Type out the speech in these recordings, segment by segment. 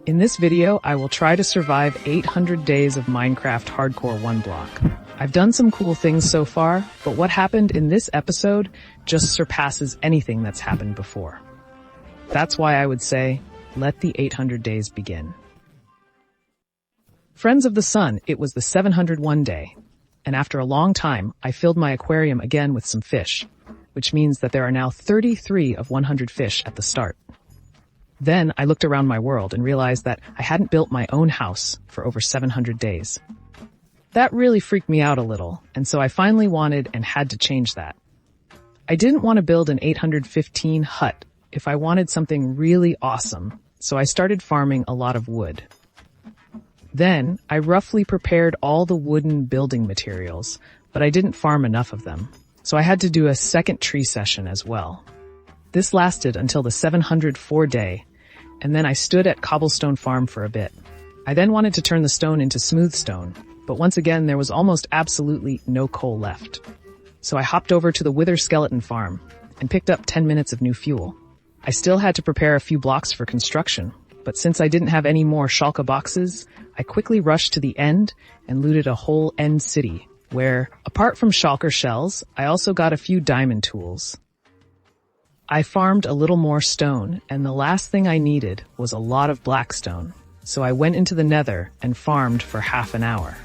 In this video, I will try to survive 800 days of Minecraft Hardcore one block. I've done some cool things so far, but what happened in this episode just surpasses anything that's happened before. That's why I would say, let the 800 days begin. Friends of the sun, it was the 701 day, and after a long time, I filled my aquarium again with some fish, which means that there are now 33 of 100 fish at the start. Then I looked around my world and realized that I hadn't built my own house for over 700 days. That really freaked me out a little, and so I finally wanted and had to change that. I didn't want to build an 815 hut if I wanted something really awesome, so I started farming a lot of wood. Then I roughly prepared all the wooden building materials, but I didn't farm enough of them, so I had to do a second tree session as well. This lasted until the 704 day, and then I stood at Cobblestone Farm for a bit. I then wanted to turn the stone into smooth stone, but once again there was almost absolutely no coal left. So I hopped over to the Wither Skeleton Farm and picked up 10 minutes of new fuel. I still had to prepare a few blocks for construction, but since I didn't have any more shulker boxes, I quickly rushed to the end and looted a whole end city, where, apart from shulker shells, I also got a few diamond tools. I farmed a little more stone, and the last thing I needed was a lot of blackstone, so I went into the nether and farmed for half an hour.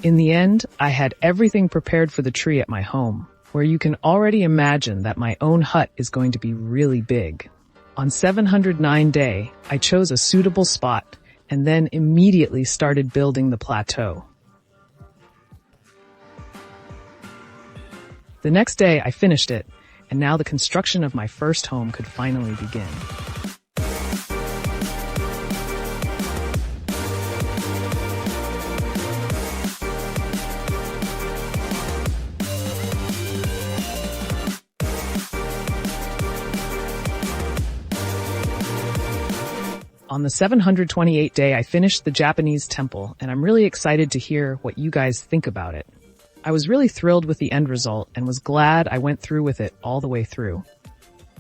In the end, I had everything prepared for the tree at my home, where you can already imagine that my own hut is going to be really big. On 709 day, I chose a suitable spot and then immediately started building the plateau. The next day, I finished it, and now the construction of my first home could finally begin. On the 728 day, I finished the Japanese temple, and I'm really excited to hear what you guys think about it. I was really thrilled with the end result and was glad I went through with it all the way through.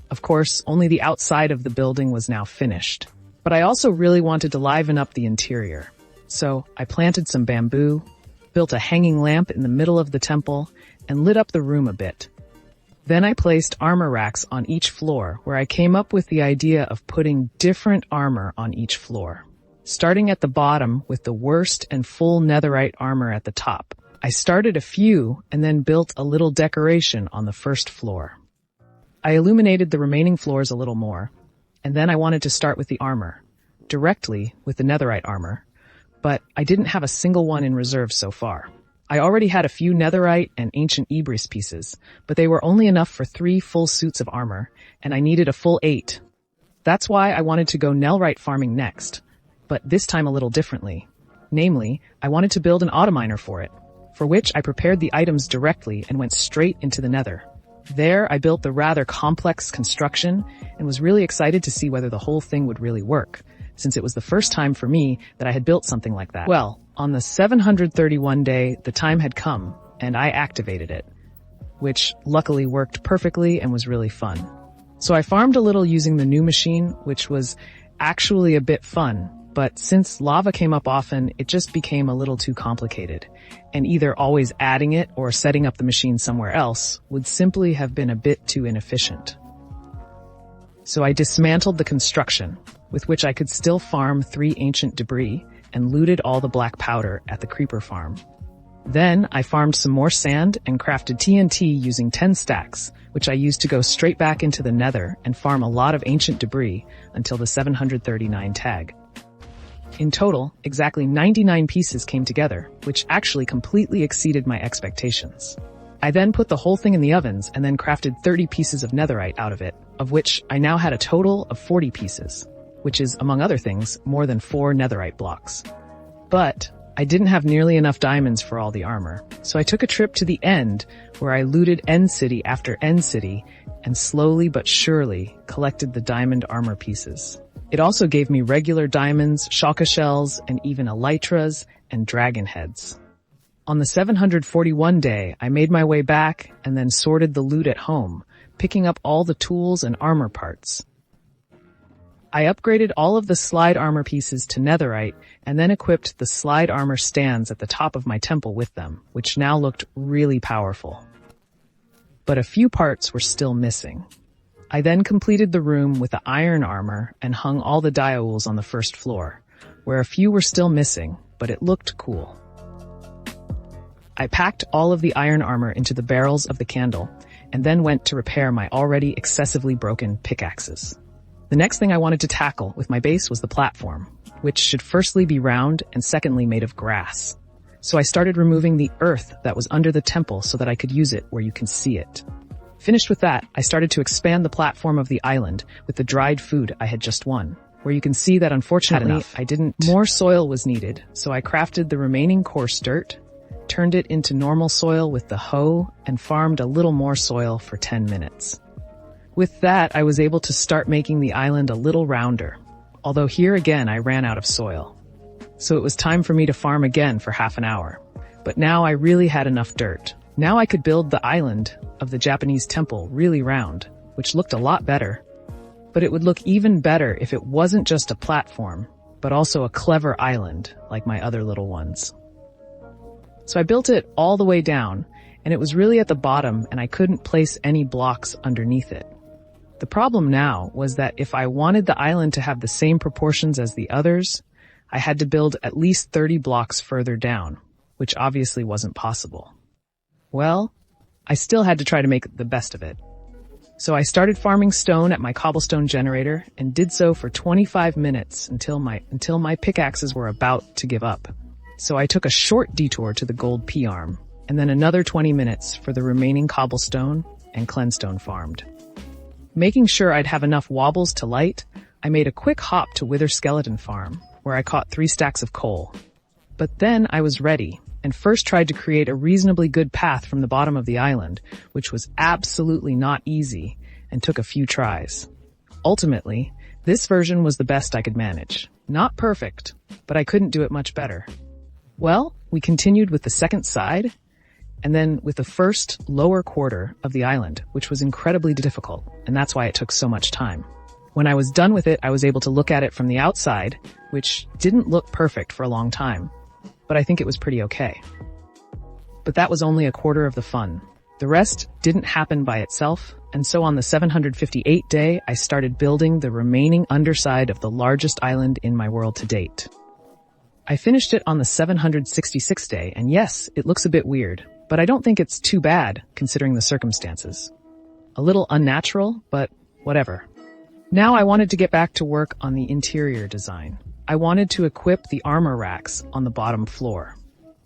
Of course, only the outside of the building was now finished, but I also really wanted to liven up the interior. So I planted some bamboo, built a hanging lamp in the middle of the temple, and lit up the room a bit. Then I placed armor racks on each floor, where I came up with the idea of putting different armor on each floor. Starting at the bottom with the worst and full netherite armor at the top, I started a few and then built a little decoration on the first floor. I illuminated the remaining floors a little more, and then I wanted to start with the armor, directly with the netherite armor, but I didn't have a single one in reserve so far. I already had a few netherite and ancient Ibris pieces, but they were only enough for 3 full suits of armor, and I needed a full 8. That's why I wanted to go netherite farming next, but this time a little differently. Namely, I wanted to build an autominer for it, for which I prepared the items directly and went straight into the nether. There, I built the rather complex construction and was really excited to see whether the whole thing would really work, since it was the first time for me that I had built something like that. Well, on the 731 day, the time had come, and I activated it, which luckily worked perfectly and was really fun. So I farmed a little using the new machine, which was actually a bit fun, but since lava came up often, it just became a little too complicated, and either always adding it or setting up the machine somewhere else would simply have been a bit too inefficient. So I dismantled the construction, with which I could still farm 3 ancient debris, and looted all the black powder at the creeper farm. Then I farmed some more sand and crafted TNT using 10 stacks, which I used to go straight back into the nether and farm a lot of ancient debris until the 739 tag. In total, exactly 99 pieces came together, which actually completely exceeded my expectations. I then put the whole thing in the ovens and then crafted 30 pieces of netherite out of it, of which I now had a total of 40 pieces, which is, among other things, more than 4 netherite blocks. But I didn't have nearly enough diamonds for all the armor, so I took a trip to the end, where I looted end city after end city, and slowly but surely collected the diamond armor pieces. It also gave me regular diamonds, shulker shells, and even elytras and dragon heads. On the 741 day, I made my way back and then sorted the loot at home, picking up all the tools and armor parts. I upgraded all of the slide armor pieces to netherite and then equipped the slide armor stands at the top of my temple with them, which now looked really powerful. But a few parts were still missing. I then completed the room with the iron armor and hung all the diauls on the first floor, where a few were still missing, but it looked cool. I packed all of the iron armor into the barrels of the candle and then went to repair my already excessively broken pickaxes. The next thing I wanted to tackle with my base was the platform, which should firstly be round and secondly made of grass. So I started removing the earth that was under the temple so that I could use it where you can see it. Finished with that, I started to expand the platform of the island with the dried food I had just won, where you can see that unfortunately more soil was needed, so I crafted the remaining coarse dirt, turned it into normal soil with the hoe, and farmed a little more soil for 10 minutes. With that, I was able to start making the island a little rounder, although here again I ran out of soil. So it was time for me to farm again for half an hour. But now I really had enough dirt. Now I could build the island of the Japanese temple really round, which looked a lot better. But it would look even better if it wasn't just a platform, but also a clever island like my other little ones. So I built it all the way down, and it was really at the bottom and I couldn't place any blocks underneath it. The problem now was that if I wanted the island to have the same proportions as the others, I had to build at least 30 blocks further down, which obviously wasn't possible. Well, I still had to try to make the best of it. So I started farming stone at my cobblestone generator and did so for 25 minutes until my pickaxes were about to give up. So I took a short detour to the gold P-arm and then another 20 minutes for the remaining cobblestone and cleanstone farmed. Making sure I'd have enough wobbles to light, I made a quick hop to Wither Skeleton Farm, where I caught 3 stacks of coal. But then I was ready, and first tried to create a reasonably good path from the bottom of the island, which was absolutely not easy, and took a few tries. Ultimately, this version was the best I could manage. Not perfect, but I couldn't do it much better. Well, we continued with the second side, and then with the first lower quarter of the island, which was incredibly difficult, and that's why it took so much time. When I was done with it, I was able to look at it from the outside, which didn't look perfect for a long time, but I think it was pretty okay. But that was only a quarter of the fun. The rest didn't happen by itself, and so on the 758th day, I started building the remaining underside of the largest island in my world to date. I finished it on the 766th day, and yes, it looks a bit weird, but I don't think it's too bad, considering the circumstances. A little unnatural, but whatever. Now I wanted to get back to work on the interior design. I wanted to equip the armor racks on the bottom floor.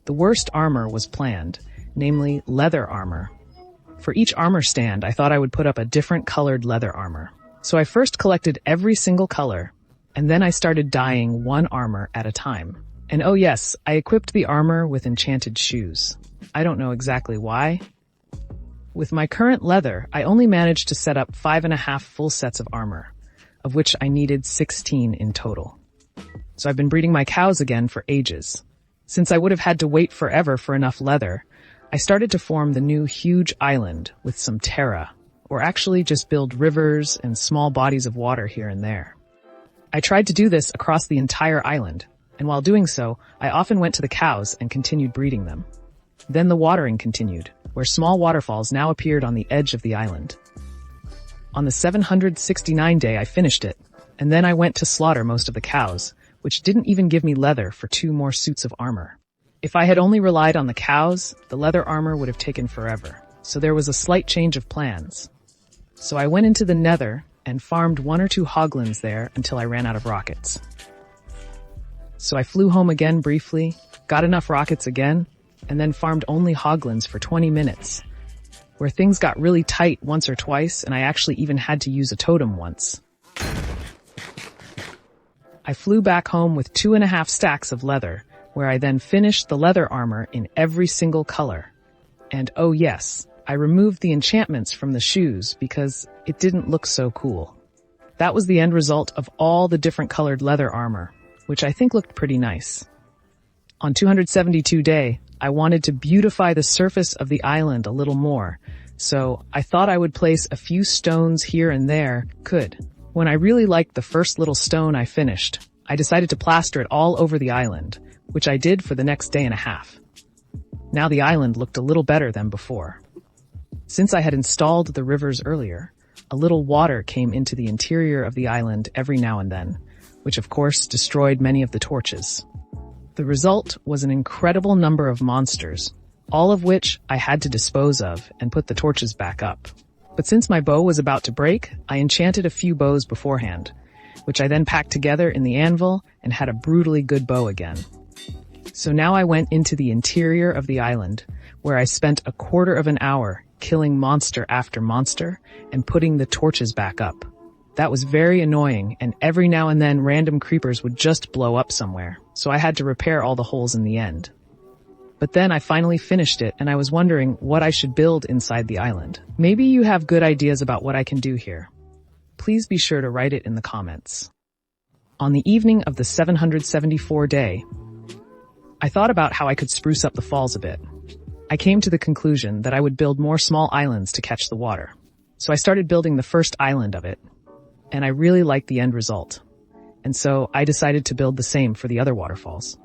The worst armor was planned, namely leather armor. For each armor stand, I thought I would put up a different colored leather armor. So I first collected every single color, and then I started dyeing one armor at a time. And oh yes, I equipped the armor with enchanted shoes. I don't know exactly why. With my current leather, I only managed to set up 5.5 full sets of armor, of which I needed 16 in total. So I've been breeding my cows again for ages. Since I would have had to wait forever for enough leather, I started to form the new huge island with some terra, or actually just build rivers and small bodies of water here and there. I tried to do this across the entire island, and while doing so, I often went to the cows and continued breeding them. Then the watering continued, where small waterfalls now appeared on the edge of the island. On the 769th day, I finished it, and then I went to slaughter most of the cows, which didn't even give me leather for 2 more suits of armor. If I had only relied on the cows, the leather armor would have taken forever, so there was a slight change of plans. So I went into the nether and farmed 1 or 2 hoglins there until I ran out of rockets. So I flew home again briefly, got enough rockets again, and then farmed only hoglins for 20 minutes, where things got really tight once or twice, and I actually even had to use a totem once. I flew back home with 2.5 stacks of leather, where I then finished the leather armor in every single color. And oh yes, I removed the enchantments from the shoes because it didn't look so cool. That was the end result of all the different colored leather armor, which I think looked pretty nice. On 272 day, I wanted to beautify the surface of the island a little more, so I thought I would place a few stones here and there. When I really liked the first little stone I finished, I decided to plaster it all over the island, which I did for the next day and a half. Now the island looked a little better than before. Since I had installed the rivers earlier, a little water came into the interior of the island every now and then, which of course destroyed many of the torches. The result was an incredible number of monsters, all of which I had to dispose of and put the torches back up. But since my bow was about to break, I enchanted a few bows beforehand, which I then packed together in the anvil and had a brutally good bow again. So now I went into the interior of the island, where I spent a quarter of an hour killing monster after monster and putting the torches back up. That was very annoying, and every now and then random creepers would just blow up somewhere, so I had to repair all the holes in the end. But then I finally finished it, and I was wondering what I should build inside the island. Maybe you have good ideas about what I can do here. Please be sure to write it in the comments. On the evening of the 774 day, I thought about how I could spruce up the falls a bit. I came to the conclusion that I would build more small islands to catch the water. So I started building the first island of it, and I really liked the end result. And so I decided to build the same for the other waterfalls.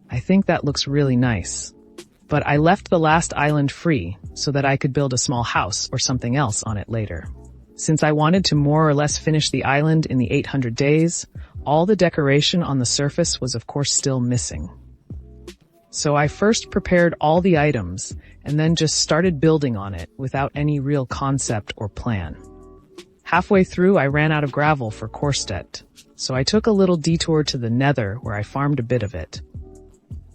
I think that looks really nice. But I left the last island free so that I could build a small house or something else on it later. Since I wanted to more or less finish the island in the 800 days, all the decoration on the surface was of course still missing. So I first prepared all the items and then just started building on it without any real concept or plan. Halfway through, I ran out of gravel for Korstedt, so I took a little detour to the Nether where I farmed a bit of it.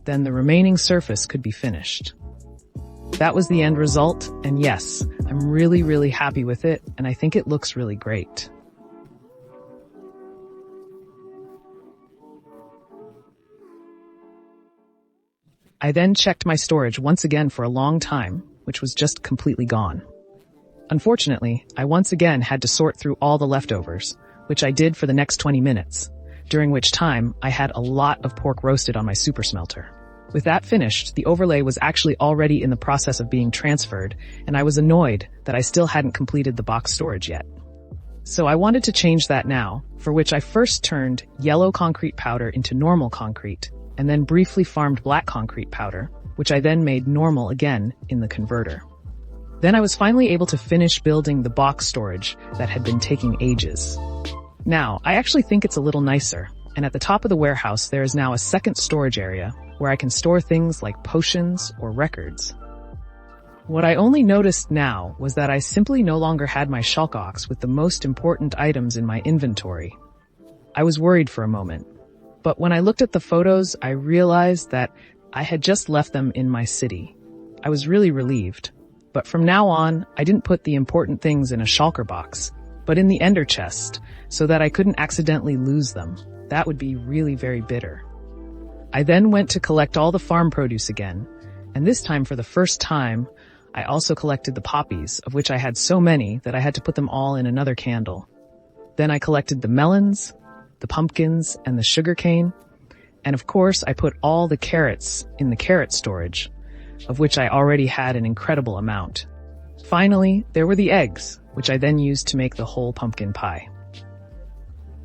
Then the remaining surface could be finished. That was the end result, and yes, I'm really happy with it, and I think it looks really great. I then checked my storage once again for a long time, which was just completely gone. Unfortunately, I once again had to sort through all the leftovers, which I did for the next 20 minutes, during which time I had a lot of pork roasted on my super smelter. With that finished, the overlay was actually already in the process of being transferred, and I was annoyed that I still hadn't completed the box storage yet. So I wanted to change that now, for which I first turned yellow concrete powder into normal concrete, and then briefly farmed black concrete powder, which I then made normal again in the converter. Then I was finally able to finish building the box storage that had been taking ages. Now, I actually think it's a little nicer, and at the top of the warehouse there is now a second storage area where I can store things like potions or records. What I only noticed now was that I simply no longer had my shulk ox with the most important items in my inventory. I was worried for a moment, but when I looked at the photos, I realized that I had just left them in my city. I was really relieved, but from now on, I didn't put the important things in a shulker box, but in the ender chest, so that I couldn't accidentally lose them. That would be really very bitter. I then went to collect all the farm produce again, and this time for the first time, I also collected the poppies, of which I had so many that I had to put them all in another candle. Then I collected the melons, the pumpkins, and the sugarcane, and of course I put all the carrots in the carrot storage, of which I already had an incredible amount. Finally, there were the eggs, which I then used to make the whole pumpkin pie.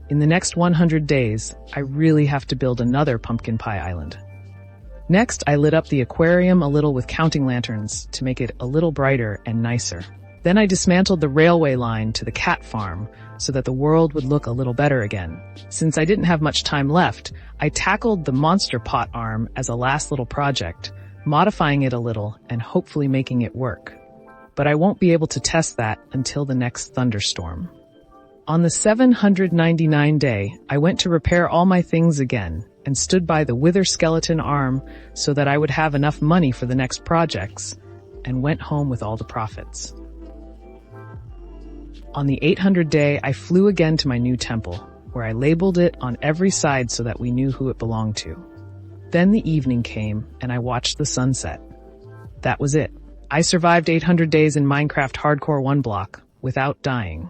In the next 100 days, I really have to build another pumpkin pie island. Next, I lit up the aquarium a little with counting lanterns to make it a little brighter and nicer. Then I dismantled the railway line to the cat farm so that the world would look a little better again. Since I didn't have much time left, I tackled the monster pot arm as a last little project, modifying it a little and hopefully making it work. But I won't be able to test that until the next thunderstorm. On the 799 day, I went to repair all my things again and stood by the wither skeleton arm so that I would have enough money for the next projects, and went home with all the profits. On the 800th day, I flew again to my new temple, where I labeled it on every side so that we knew who it belonged to. Then the evening came, and I watched the sunset. That was it. I survived 800 days in Minecraft Hardcore 1 block without dying.